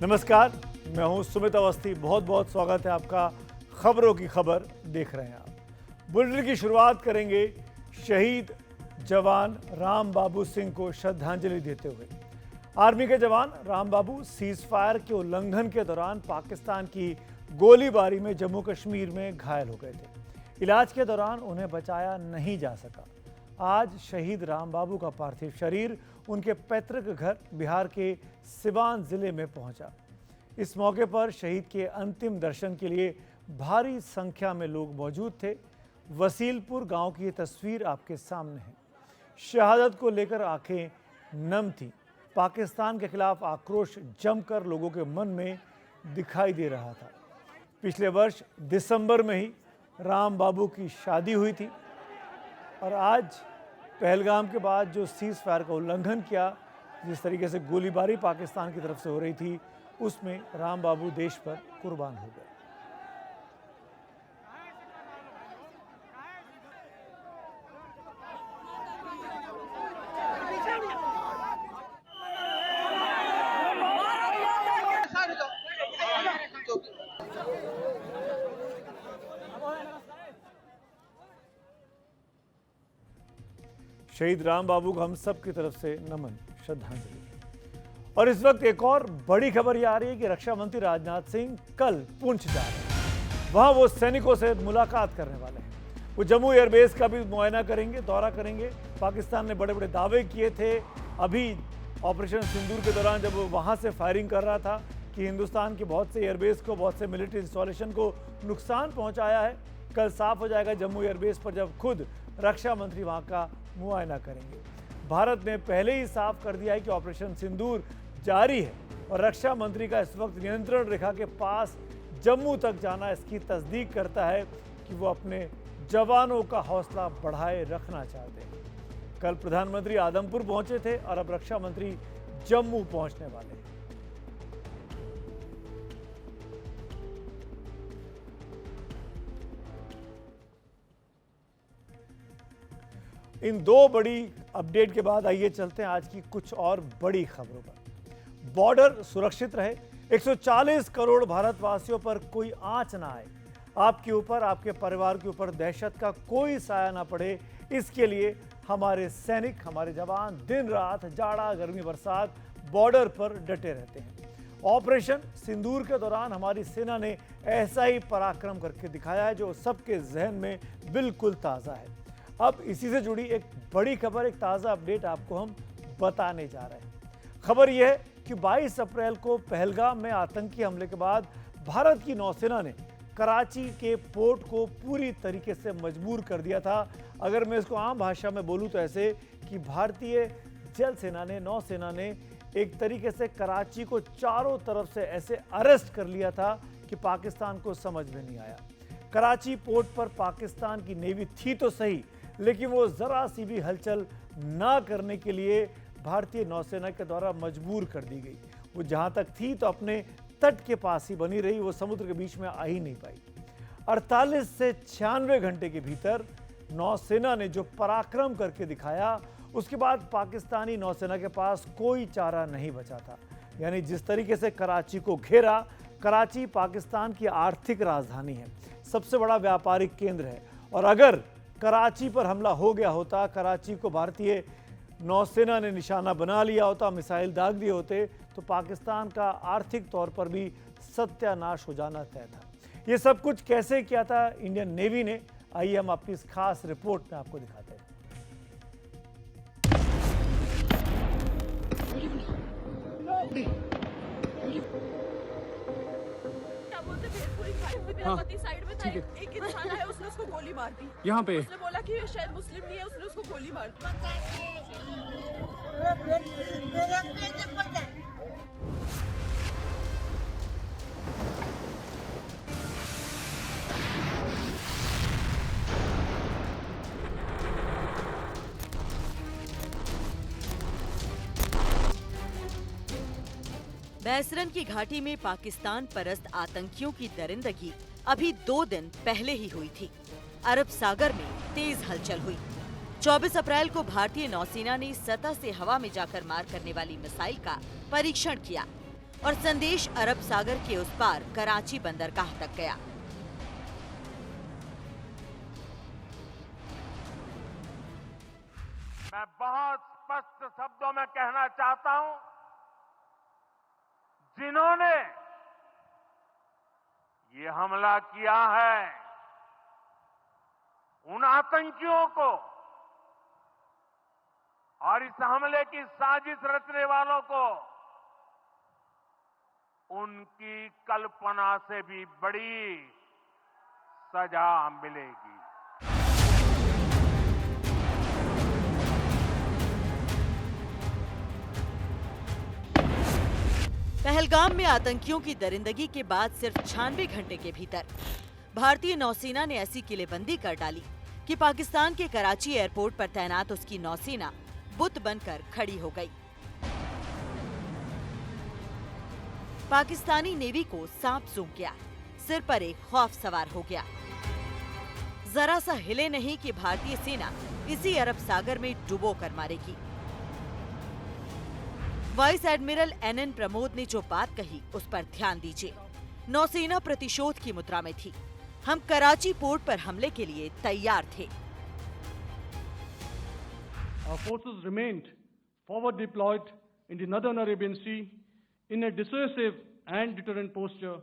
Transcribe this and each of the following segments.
नमस्कार, मैं हूं सुमित अवस्थी। बहुत बहुत स्वागत है आपका खबरों की खबर देख रहे हैं आप। बुलेटिन की शुरुआत करेंगे शहीद जवान राम बाबू सिंह को श्रद्धांजलि देते हुए। आर्मी के जवान राम बाबू सीज फायर के उल्लंघन के दौरान पाकिस्तान की गोलीबारी में जम्मू कश्मीर में घायल हो गए थे। इलाज के दौरान उन्हें बचाया नहीं जा सका। आज शहीद राम बाबू का पार्थिव शरीर उनके पैतृक घर बिहार के सिवान जिले में पहुंचा। इस मौके पर शहीद के अंतिम दर्शन के लिए भारी संख्या में लोग मौजूद थे। वसीलपुर गांव की ये तस्वीर आपके सामने है। शहादत को लेकर आंखें नम थी। पाकिस्तान के खिलाफ आक्रोश जमकर लोगों के मन में दिखाई दे रहा था। पिछले वर्ष दिसंबर में ही राम बाबू की शादी हुई थी और आज पहलगाम के बाद जो सीज फायर का उल्लंघन किया, जिस तरीके से गोलीबारी पाकिस्तान की तरफ से हो रही थी, उसमें राम बाबू देश पर कुर्बान हो गए। शहीद राम बाबू को हम सब की तरफ से नमन, श्रद्धांजलि। और इस वक्त एक और बड़ी खबर यह आ रही है कि रक्षा मंत्री राजनाथ सिंह कल पुंछ जा रहे हैं। वहां वो सैनिकों से मुलाकात करने वाले हैं। वो जम्मू एयरबेस का भी मुआयना करेंगे, दौरा करेंगे। पाकिस्तान ने बड़े बड़े दावे किए थे अभी ऑपरेशन सिंदूर के दौरान, जब वो वहां से फायरिंग कर रहा था, कि हिंदुस्तान के बहुत से एयरबेस को, बहुत से मिलिट्री इंस्टॉलेशन को नुकसान पहुंचाया है। कल साफ हो जाएगा जम्मू एयरबेस पर जब खुद रक्षा मंत्री वहां का मुआयना करेंगे। भारत ने पहले ही साफ कर दिया है कि ऑपरेशन सिंदूर जारी है और रक्षा मंत्री का इस वक्त नियंत्रण रेखा के पास जम्मू तक जाना इसकी तस्दीक करता है कि वो अपने जवानों का हौसला बढ़ाए रखना चाहते हैं। कल प्रधानमंत्री आदमपुर पहुंचे थे और अब रक्षा मंत्री जम्मू पहुंचने वाले हैं। इन दो बड़ी अपडेट के बाद आइए चलते हैं आज की कुछ और बड़ी खबरों पर। बॉर्डर सुरक्षित रहे, 140 करोड़ भारतवासियों पर कोई आंच ना आए, आपके ऊपर, आपके परिवार के ऊपर दहशत का कोई साया ना पड़े, इसके लिए हमारे सैनिक, हमारे जवान दिन रात, जाड़ा गर्मी बरसात बॉर्डर पर डटे रहते हैं। ऑपरेशन सिंदूर के दौरान हमारी सेना ने ऐसा ही पराक्रम करके दिखाया है जो सबके जहन में बिल्कुल ताज़ा है। अब इसी से जुड़ी एक बड़ी खबर, एक ताज़ा अपडेट आपको हम बताने जा रहे हैं। खबर यह है कि 22 अप्रैल को पहलगाम में आतंकी हमले के बाद भारत की नौसेना ने कराची के पोर्ट को पूरी तरीके से मजबूर कर दिया था। अगर मैं इसको आम भाषा में बोलूं तो ऐसे कि भारतीय जल सेना ने, नौसेना ने एक तरीके से कराची को चारों तरफ से ऐसे अरेस्ट कर लिया था कि पाकिस्तान को समझ में नहीं आया। कराची पोर्ट पर पाकिस्तान की नेवी थी तो सही, लेकिन वो जरा सी भी हलचल ना करने के लिए भारतीय नौसेना के द्वारा मजबूर कर दी गई। वो जहां तक थी तो अपने तट के पास ही बनी रही, वो समुद्र के बीच में आ ही नहीं पाई। 48 से 96 घंटे के भीतर नौसेना ने जो पराक्रम करके दिखाया, उसके बाद पाकिस्तानी नौसेना के पास कोई चारा नहीं बचा था। यानी जिस तरीके से कराची को घेरा, कराची पाकिस्तान की आर्थिक राजधानी है, सबसे बड़ा व्यापारिक केंद्र है, और अगर कराची पर हमला हो गया होता, कराची को भारतीय नौसेना ने निशाना बना लिया होता, मिसाइल दाग दिए होते, तो पाकिस्तान का आर्थिक तौर पर भी सत्यानाश हो जाना तय था। ये सब कुछ कैसे किया था इंडियन नेवी ने, आइए हम अपनी इस खास रिपोर्ट में आपको दिखाते हैं। हाँ, साइड में था, एक इंसान आया, उसने उसको गोली मार दी। यहाँ पे उसने बोला कि शायद मुस्लिम नहीं है, उसने उसको गोली मार दी। बैसरन की घाटी में पाकिस्तान परस्त आतंकियों की दरिंदगी अभी 2 दिन पहले ही हुई थी। अरब सागर में तेज हलचल हुई। 24 अप्रैल को भारतीय नौसेना ने सतह से हवा में जाकर मार करने वाली मिसाइल का परीक्षण किया और संदेश अरब सागर के उस पार कराची बंदरगाह तक गया। मैं बहुत स्पष्ट शब्दों में कहना चाहता हूं, जिन्होंने ये हमला किया है, उन आतंकियों को और इस हमले की साजिश रचने वालों को उनकी कल्पना से भी बड़ी सजा मिलेगी। पहलगाम में आतंकियों की दरिंदगी के बाद सिर्फ 96 घंटे के भीतर भारतीय नौसेना ने ऐसी किलेबंदी कर डाली कि पाकिस्तान के कराची एयरपोर्ट पर तैनात उसकी नौसेना बुत बनकर खड़ी हो गई। पाकिस्तानी नेवी को सांप सूंघ गया, सिर पर एक खौफ सवार हो गया। जरा सा हिले नहीं कि भारतीय सेना इसी अरब सागर में डुबो कर मारेगी। वाइस एडमिरल एनएन प्रमोद ने जो बात कही उस पर ध्यान दीजिए। नौसेना प्रतिशोध की मुद्रा में थी। हम कराची पोर्ट पर हमले के लिए तैयार थे। Our forces remained forward deployed in the northern Arabian Sea in a dissuasive and deterrent posture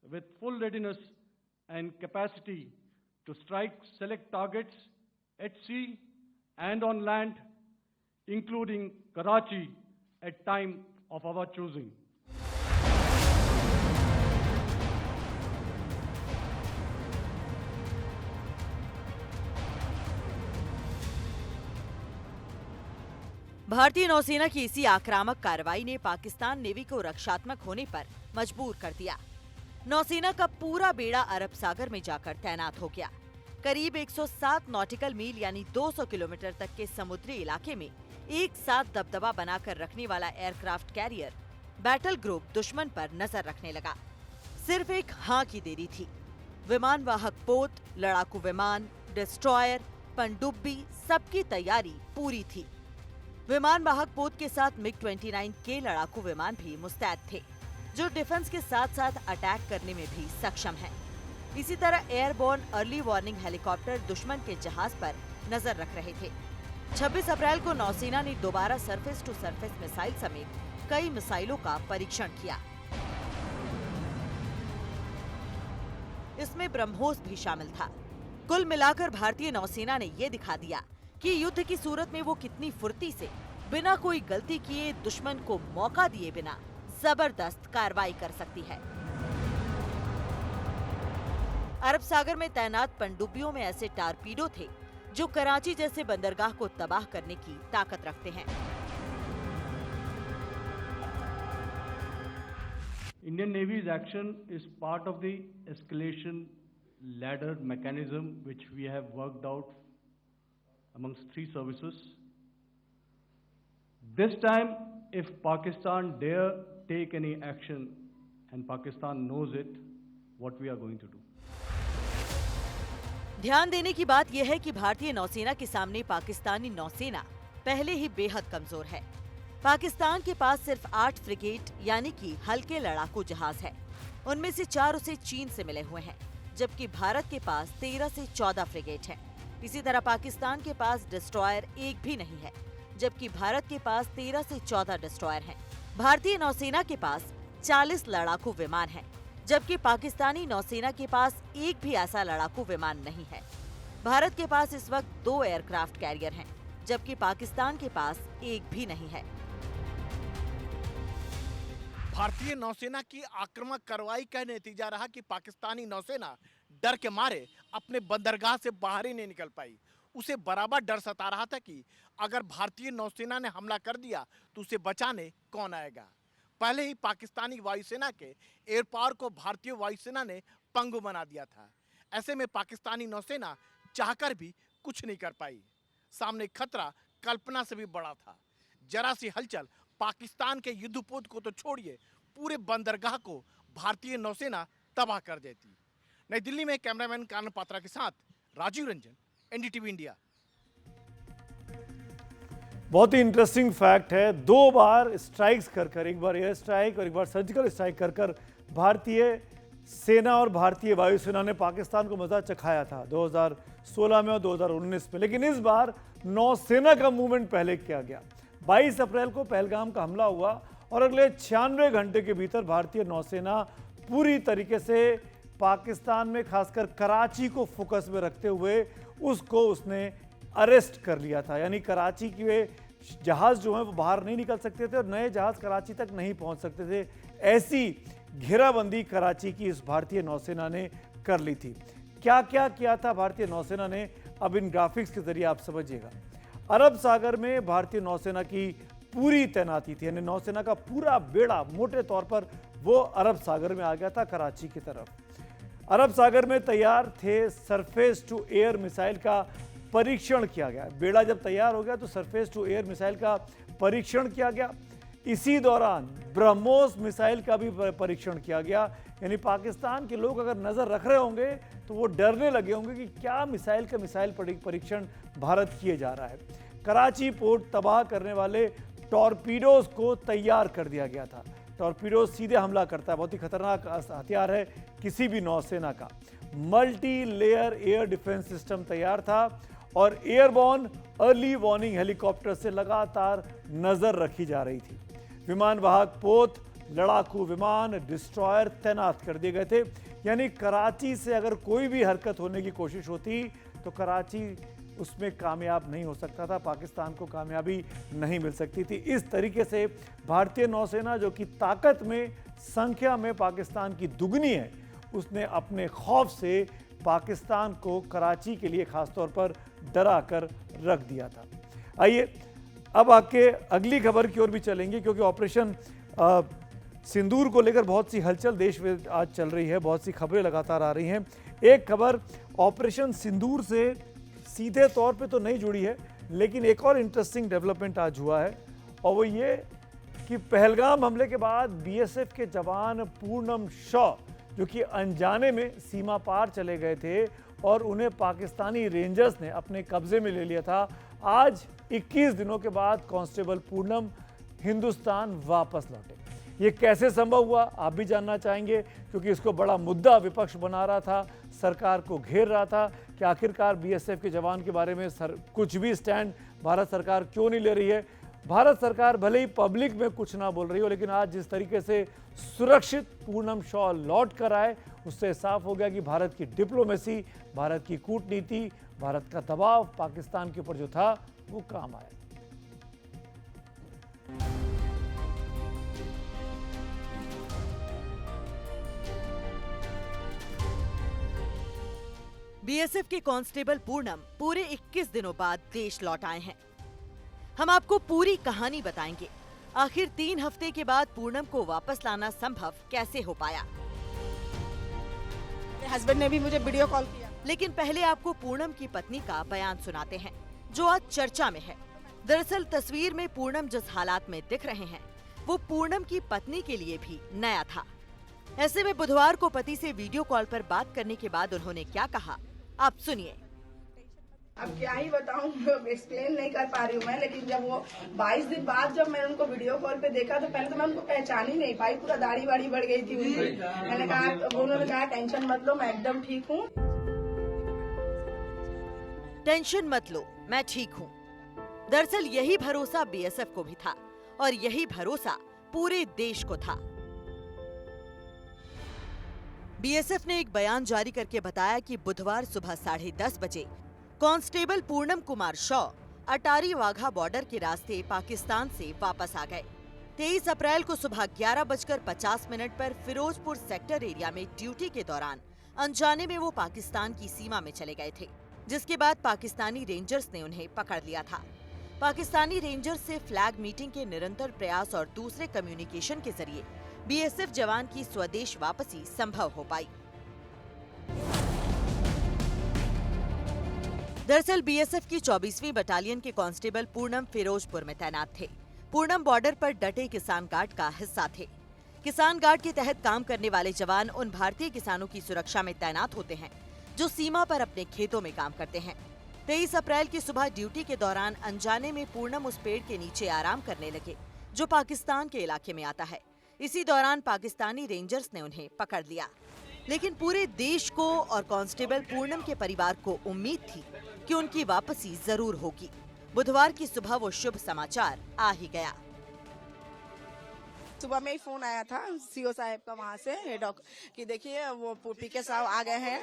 with full readiness and capacity to strike select targets at sea and on land, including Karachi at time of our choosing. भारतीय नौसेना की इसी आक्रामक कार्रवाई ने Pakistan navy को रक्षात्मक होने पर मजबूर कर दिया। नौसेना का पूरा बेड़ा अरब सागर में जाकर तैनात हो गया। करीब 107 नॉटिकल मील यानी 200 किलोमीटर तक के समुद्री इलाके में एक साथ दबदबा बनाकर रखने वाला एयरक्राफ्ट कैरियर बैटल ग्रुप दुश्मन पर नजर रखने लगा। सिर्फ एक हाँ की देरी थी। विमान वाहक पोत, लड़ाकू विमान, डिस्ट्रॉयर, पनडुब्बी सबकी तैयारी पूरी थी। विमान वाहक पोत के साथ मिग-29 के लड़ाकू विमान भी मुस्तैद थे, जो डिफेंस के साथ साथ अटैक करने में भी सक्षम हैं। इसी तरह एयरबोर्न अर्ली वार्निंग हेलीकॉप्टर दुश्मन के जहाज पर नजर रख रहे थे। 26 अप्रैल को नौसेना ने दोबारा सरफेस टू सरफेस मिसाइल समेत कई मिसाइलों का परीक्षण किया। इसमें ब्रह्मोस भी शामिल था। कुल मिलाकर भारतीय नौसेना ने ये दिखा दिया कि युद्ध की सूरत में वो कितनी फुर्ती से बिना कोई गलती किए दुश्मन को मौका दिए बिना जबरदस्त कार्रवाई कर सकती है। अरब सागर में तैनात पनडुब्बियों में ऐसे टारपीडो थे जो कराची जैसे बंदरगाह को तबाह करने की ताकत रखते हैं। Indian Navy's action is part of the escalation ladder mechanism which we have worked out amongst three services. This time, if Pakistan dare take any action, and Pakistan knows it, what we are going to do. ध्यान देने की बात यह है कि भारतीय नौसेना के सामने पाकिस्तानी नौसेना पहले ही बेहद कमजोर है। पाकिस्तान के पास सिर्फ 8 फ्रिगेट यानी कि हल्के लड़ाकू जहाज है। उनमें से 4 उसे चीन से मिले हुए हैं, जबकि भारत के पास 13 से 14 फ्रिगेट हैं। इसी तरह पाकिस्तान के पास डिस्ट्रॉयर एक भी नहीं है, जबकि भारत के पास 13 से 14 डिस्ट्रॉयर हैं। भारतीय नौसेना के पास 40 लड़ाकू विमान हैं, जबकि पाकिस्तानी नौसेना के पास एक भी ऐसा लड़ाकू विमान नहीं है। भारत के पास इस वक्त 2 एयरक्राफ्ट कैरियर हैं, जबकि पाकिस्तान के पास एक भी नहीं है। भारतीय नौसेना की आक्रामक कार्रवाई का नतीजा रहा कि पाकिस्तानी नौसेना डर के मारे अपने बंदरगाह से बाहर ही नहीं निकल पाई। उसे बराबर डर सता रहा था कि अगर भारतीय नौसेना ने हमला कर दिया तो उसे बचाने कौन आएगा। पहले ही पाकिस्तानी वायुसेना के एयर पावर को भारतीय वायुसेना ने पंगु बना दिया था। ऐसे में पाकिस्तानी नौसेना चाहकर भी कुछ नहीं कर पाई। सामने खतरा कल्पना से भी बड़ा था। जरा सी हलचल पाकिस्तान के युद्धपोत को तो छोड़िए, पूरे बंदरगाह को भारतीय नौसेना तबाह कर देती। नई दिल्ली में कैमरामैन कानन पात्रा के साथ राजीव रंजन, एनडीटीवी इंडिया। बहुत ही इंटरेस्टिंग फैक्ट है, 2 बार स्ट्राइक्स कर एक बार एयर स्ट्राइक और एक बार सर्जिकल स्ट्राइक कर भारतीय सेना और भारतीय वायुसेना ने पाकिस्तान को मजा चखाया था 2016 में और 2019 में। लेकिन इस बार नौसेना का मूवमेंट पहले किया गया। 22 अप्रैल को पहलगाम का हमला हुआ और अगले 96 घंटे के भीतर भारतीय नौसेना पूरी तरीके से पाकिस्तान में खासकर कराची को फोकस में रखते हुए उसने अरेस्ट कर लिया था। यानी कराची के जहाज जो हैं वो बाहर नहीं निकल सकते थे और नए जहाज कराची तक नहीं पहुंच सकते थे। ऐसी घेराबंदी कराची की इस भारतीय नौसेना ने कर ली थी। क्या क्या किया था भारतीय नौसेना ने, अब इन ग्राफिक्स के जरिए आप समझिएगा। अरब सागर में भारतीय नौसेना की पूरी तैनाती थी, यानी नौसेना का पूरा बेड़ा मोटे तौर पर वो अरब सागर में आ गया था कराची की तरफ। अरब सागर में तैयार थे सरफेस टू एयर मिसाइल का परीक्षण किया गया। बेड़ा जब तैयार हो गया तो सरफेस टू एयर मिसाइल का परीक्षण किया गया। इसी दौरान ब्रह्मोस मिसाइल का भी परीक्षण किया गया। यानी पाकिस्तान के लोग अगर नजर रख रहे होंगे तो वो डरने लगे होंगे कि क्या मिसाइल का मिसाइल परीक्षण भारत किए जा रहा है। कराची पोर्ट तबाह करने वाले टॉर्पीडोज को तैयार कर दिया गया था। टॉर्पीडोज सीधे हमला करता है, बहुत ही खतरनाक हथियार है किसी भी नौसेना का। Multi layer air defence system तैयार था और एयरबॉर्न अर्ली वार्निंग हेलीकॉप्टर से लगातार नजर रखी जा रही थी। विमान वाहक पोत, लड़ाकू विमान, डिस्ट्रॉयर तैनात कर दिए गए थे। यानी कराची से अगर कोई भी हरकत होने की कोशिश होती तो कराची उसमें कामयाब नहीं हो सकता था, पाकिस्तान को कामयाबी नहीं मिल सकती थी। इस तरीके से भारतीय नौसेना, जो कि ताकत में संख्या में पाकिस्तान की दुगनी है, उसने अपने खौफ से पाकिस्तान को कराची के लिए खासतौर पर डरा कर रख दिया था। आइए अब आके अगली खबर की ओर भी चलेंगे, क्योंकि ऑपरेशन सिंदूर को लेकर बहुत सी हलचल देश में आज चल रही है, बहुत सी खबरें लगातार आ रही हैं। एक खबर ऑपरेशन सिंदूर से सीधे तौर पे तो नहीं जुड़ी है, लेकिन एक और इंटरेस्टिंग डेवलपमेंट आज हुआ है और वो ये कि पहलगाम हमले के बाद बीएसएफ के जवान पूनम शॉ, जो कि अनजाने में सीमा पार चले गए थे और उन्हें पाकिस्तानी रेंजर्स ने अपने कब्जे में ले लिया था, आज 21 दिनों के बाद कांस्टेबल पूनम हिंदुस्तान वापस लौटे। ये कैसे संभव हुआ आप भी जानना चाहेंगे, क्योंकि इसको बड़ा मुद्दा विपक्ष बना रहा था, सरकार को घेर रहा था कि आखिरकार बीएसएफ के जवान के बारे में कुछ भी स्टैंड भारत सरकार क्यों नहीं ले रही है। भारत सरकार भले ही पब्लिक में कुछ ना बोल रही हो, लेकिन आज जिस तरीके से सुरक्षित पूनम शॉ लौट कर आए, उससे साफ हो गया कि भारत की डिप्लोमेसी, भारत की कूटनीति, भारत का दबाव पाकिस्तान के ऊपर जो था वो काम आया। बीएसएफ के कांस्टेबल पूनम पूरे 21 दिनों बाद देश लौट आए हैं। हम आपको पूरी कहानी बताएंगे। आखिर 3 हफ्ते के बाद पूनम को वापस लाना संभव कैसे हो पाया। हस्बैंड ने भी मुझे वीडियो कॉल किया। लेकिन पहले आपको पूनम की पत्नी का बयान सुनाते हैं, जो आज चर्चा में है। दरअसल तस्वीर में पूनम जिस हालात में दिख रहे हैं, वो पूनम की पत्नी के लिए भी नया था। ऐसे में बुधवार को पति से वीडियो कॉल पर बात करने के बाद उन्होंने क्या कहा, आप सुनिए। अब क्या ही बताऊं, एक्सप्लेन नहीं कर पा रही हूँ मैं, लेकिन जब वो 22 दिन बाद जब मैंने उनको वीडियो कॉल पे देखा तो पहले तो मैं उनको पहचान ही नहीं पाई, पूरा दाढ़ी वाड़ी बढ़ गई थी उनकी। मैंने कहा, उन्होंने कहा टेंशन मत लो, मैं एकदम ठीक हूँ। टेंशन मत लो, मैं ठीक हूँ। दरअसल यही भरोसा बीएसएफ को भी था और यही भरोसा पूरे देश को था। बीएसएफ ने एक बयान जारी करके बताया कि बुधवार सुबह 10:30 बजे कांस्टेबल पूनम कुमार शॉ अटारी वाघा बॉर्डर के रास्ते पाकिस्तान से वापस आ गए। 23 अप्रैल को सुबह 11:50 पर फिरोजपुर सेक्टर एरिया में ड्यूटी के दौरान अनजाने में वो पाकिस्तान की सीमा में चले गए थे, जिसके बाद पाकिस्तानी रेंजर्स ने उन्हें पकड़ लिया था। पाकिस्तानी रेंजर्स से फ्लैग मीटिंग के निरंतर प्रयास और दूसरे कम्युनिकेशन के जरिए बीएसएफ जवान की स्वदेश वापसी संभव हो पाई। दरअसल बीएसएफ की 24वीं बटालियन के कांस्टेबल पूनम फिरोजपुर में तैनात थे। पूनम बॉर्डर पर डटे किसान गार्ड का हिस्सा थे। किसान गार्ड के तहत काम करने वाले जवान उन भारतीय किसानों की सुरक्षा में तैनात होते हैं जो सीमा पर अपने खेतों में काम करते हैं। 23 अप्रैल की सुबह ड्यूटी के दौरान अनजाने में पूनम उस पेड़ के नीचे आराम करने लगे जो पाकिस्तान के इलाके में आता है। इसी दौरान पाकिस्तानी रेंजर्स ने उन्हें पकड़ लिया, लेकिन पूरे देश को और कांस्टेबल पूनम के परिवार को उम्मीद थी कि उनकी वापसी जरूर होगी। बुधवार की सुबह वो शुभ समाचार आ ही गया। सुबह में ही फोन आया था सीओ साहब का वहाँ से हेड कि देखिए वो पीके साहब आ गए हैं,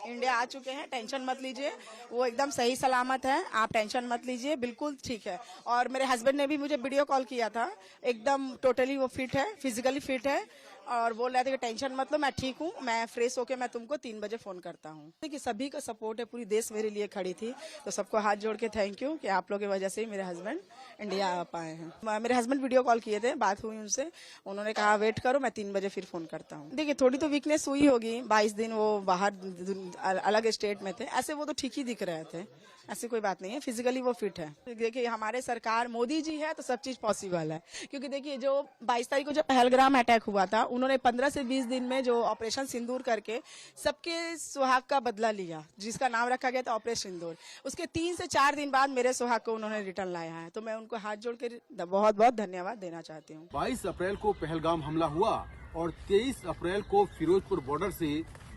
इंडिया आ चुके हैं, टेंशन मत लीजिए, वो एकदम सही सलामत है, आप टेंशन मत लीजिए, बिल्कुल ठीक है। और मेरे हस्बैंड ने भी मुझे वीडियो कॉल किया था, एकदम टोटली वो फिट है, फिजिकली फिट है और बोल रहे थे कि टेंशन मत लो, मैं ठीक हूँ, मैं फ्रेश होके मैं तुमको 3 बजे फोन करता हूँ। देखिए सभी का सपोर्ट है, पूरी देश मेरे लिए खड़ी थी, तो सबको हाथ जोड़ के थैंक यू कि आप लोगों की वजह से ही मेरे हस्बैंड इंडिया आ पाए हैं। मेरे हस्बैंड वीडियो कॉल किए थे, बात हुई उनसे, उन्होंने कहा वेट करो, मैं 3 बजे फिर फोन करता हूँ। देखिए थोड़ी तो वीकनेस हुई होगी, 22 दिन वो बाहर अलग स्टेट में थे, ऐसे वो तो ठीक ही दिख रहे थे, ऐसी कोई बात नहीं है, फिजिकली वो फिट है। देखिए हमारे सरकार मोदी जी है तो सब चीज पॉसिबल है, क्योंकि देखिए जो 22 तारीख को जो पहलगाम अटैक हुआ था, उन्होंने 15 से 20 दिन में जो ऑपरेशन सिंदूर करके सबके सुहाग का बदला लिया, जिसका नाम रखा गया था ऑपरेशन सिंदूर। उसके 3 से 4 दिन बाद मेरे सुहाग को उन्होंने रिटर्न लाया है, तो मैं उनको हाथ जोड़ के बहुत बहुत धन्यवाद देना चाहती हूँ। 22 अप्रैल को पहलगाम हमला हुआ और 23 अप्रैल को फिरोजपुर बॉर्डर से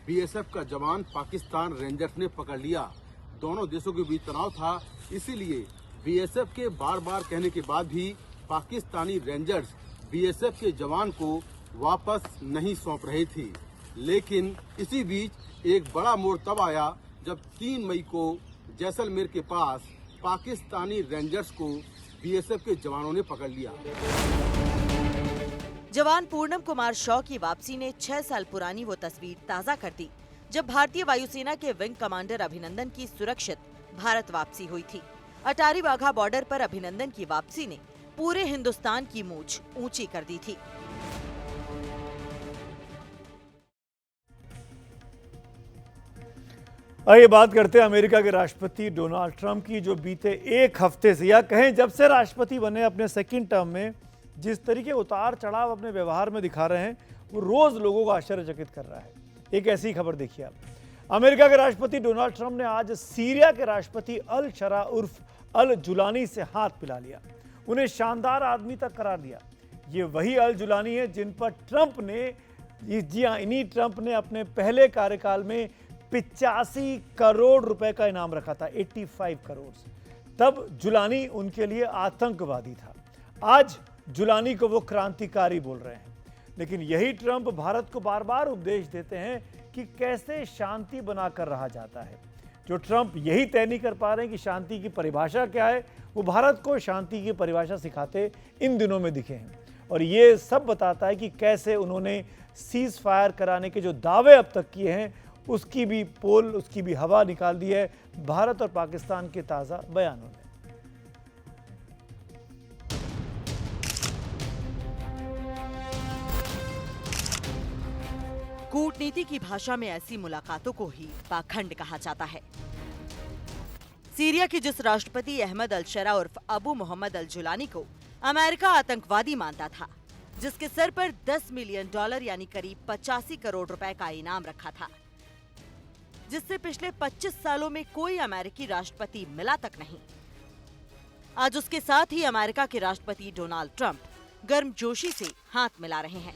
बीएसएफ का जवान पाकिस्तान रेंजर्स ने पकड़ लिया। दोनों देशों के बीच तनाव था, इसीलिए बीएसएफ के बार बार कहने के बाद भी पाकिस्तानी रेंजर्स बीएसएफ के जवान को वापस नहीं सौंप रही थी। लेकिन इसी बीच एक बड़ा मोड़ तब आया जब 3 मई को जैसलमेर के पास पाकिस्तानी रेंजर्स को बीएसएफ के जवानों ने पकड़ लिया। जवान पूनम कुमार शॉ की वापसी ने 6 साल पुरानी वो तस्वीर ताज़ा कर दी जब भारतीय वायुसेना के विंग कमांडर अभिनंदन की सुरक्षित भारत वापसी हुई थी। अटारी वाघा बॉर्डर पर अभिनंदन की वापसी ने पूरे हिंदुस्तान की मूंछ ऊंची कर दी थी। आइए बात करते हैं अमेरिका के राष्ट्रपति डोनाल्ड ट्रंप की, जो बीते 1 हफ्ते से या कहें जब से राष्ट्रपति बने अपने सेकंड टर्म में जिस तरीके उतार चढ़ाव अपने व्यवहार में दिखा रहे हैं, वो रोज लोगों को आश्चर्यचकित कर रहा है। एक ऐसी खबर देखिए आप। अमेरिका के राष्ट्रपति डोनाल्ड ट्रंप ने आज सीरिया के राष्ट्रपति अल शरा उर्फ अल जुलानी से हाथ मिला लिया, उन्हें शानदार आदमी तक करार दिया। ये वही अल जुलानी है जिन पर ट्रंप ने, जी हाँ, इन्हीं ट्रंप ने अपने पहले कार्यकाल में 85 करोड़ रुपए का इनाम रखा था, 85 करोड़। तब जुलानी उनके लिए आतंकवादी था, आज जुलानी को वो क्रांतिकारी बोल रहे हैं। लेकिन यही ट्रंप भारत को बार बार उपदेश देते हैं कि कैसे शांति बनाकर रहा जाता है। जो ट्रंप यही तय नहीं कर पा रहे हैं कि शांति की परिभाषा क्या है, वो भारत को शांति की परिभाषा सिखाते इन दिनों में दिखे हैं। और ये सब बताता है कि कैसे उन्होंने सीज फायर कराने के जो दावे अब तक किए हैं, उसकी भी पोल, उसकी भी हवा निकाल दी है भारत और पाकिस्तान के ताज़ा बयानों ने। कूटनीति की भाषा में ऐसी मुलाकातों को ही पाखंड कहा जाता है। सीरिया के जिस राष्ट्रपति अहमद अल शरा उर्फ अबू मोहम्मद अल जुलानी को अमेरिका आतंकवादी मानता था, जिसके सर पर $10 मिलियन यानी करीब 85 करोड़ रुपए का इनाम रखा था, जिससे पिछले 25 सालों में कोई अमेरिकी राष्ट्रपति मिला तक नहीं, आज उसके साथ ही अमेरिका के राष्ट्रपति डोनाल्ड ट्रंप गर्मजोशी से हाथ मिला रहे हैं।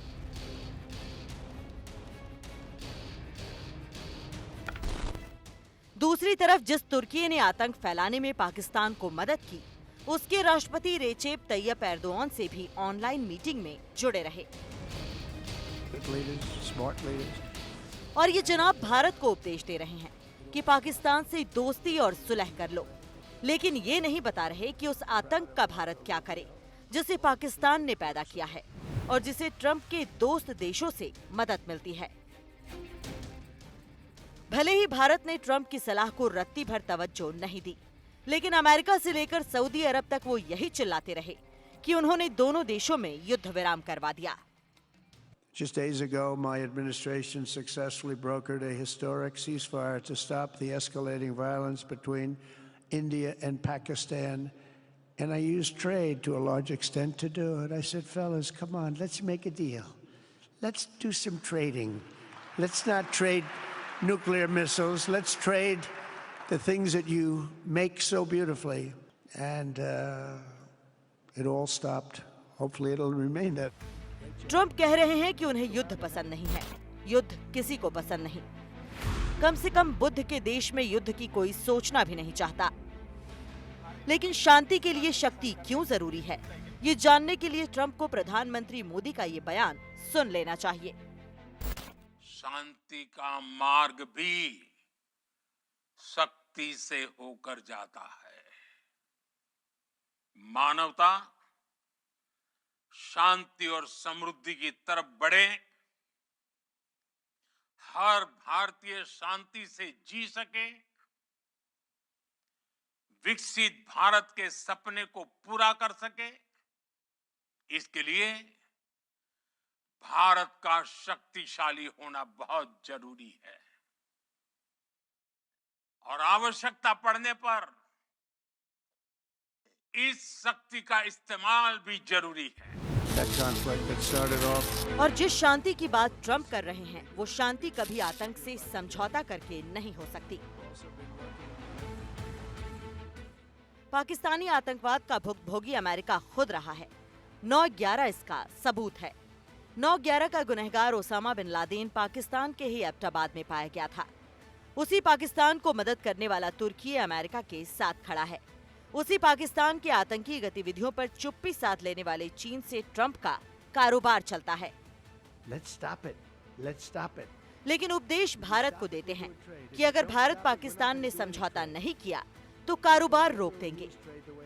दूसरी तरफ जिस तुर्की ने आतंक फैलाने में पाकिस्तान को मदद की, उसके राष्ट्रपति रेचेप तैयप एर्दोआन से भी ऑनलाइन मीटिंग में जुड़े रहे। और ये जनाब भारत को उपदेश दे रहे हैं कि पाकिस्तान से दोस्ती और सुलह कर लो, लेकिन ये नहीं बता रहे कि उस आतंक का भारत क्या करे जिसे पाकिस्तान ने पैदा किया है और जिसे ट्रंप के दोस्त देशों से मदद मिलती है। भले ही भारत ने ट्रंप की सलाह को रत्ती भर तवज्जो नहीं दी, लेकिन अमेरिका से लेकर सऊदी अरब तक वो यही चिल्लाते रहे कि उन्होंने दोनों देशों में युद्ध विराम करवा दिया। Just days ago, my administration successfully brokered a historic ceasefire to stop the escalating violence between India and Pakistan, and I used trade to a large extent to do it. I said, fellas, come on, let's make a deal. Let's do some trading. Let's not trade nuclear missiles. Let's trade the things that you make so beautifully, and it all stopped. Hopefully it'll remain that. Trump कह रहे हैं कि उन्हें युद्ध पसंद नहीं है। युद्ध किसी को पसंद नहीं। कम से कम बुद्ध के देश में युद्ध की कोई सोचना भी नहीं चाहता। लेकिन शांति के लिए शक्ति क्यों जरूरी है, ये जानने के लिए ट्रंप को प्रधानमंत्री मोदी का ये बयान सुन लेना चाहिए। शांति का मार्ग भी शक्ति से होकर जाता है। मानवता शांति और समृद्धि की तरफ बढ़े, हर भारतीय शांति से जी सके, विकसित भारत के सपने को पूरा कर सके, इसके लिए भारत का शक्तिशाली होना बहुत जरूरी है और आवश्यकता पड़ने पर इस शक्ति का इस्तेमाल भी जरूरी है। That conflict that started off. और जिस शांति की बात ट्रंप कर रहे हैं, वो शांति कभी आतंक से समझौता करके नहीं हो सकती। पाकिस्तानी आतंकवाद का भुगतभोगी अमेरिका खुद रहा है। 9/11 इसका सबूत है। 9/11 का गुनहगार ओसामा बिन लादेन पाकिस्तान के ही एबटाबाद में पाया गया था। उसी पाकिस्तान को मदद करने वाला तुर्की अमेरिका के साथ खड़ा है। उसी पाकिस्तान के आतंकी गतिविधियों पर चुप्पी साध लेने वाले चीन से ट्रंप का कारोबार चलता है। Let's stop it. Let's stop it. लेकिन उपदेश भारत को देते हैं कि अगर भारत पाकिस्तान ने समझौता नहीं किया तो कारोबार रोक देंगे।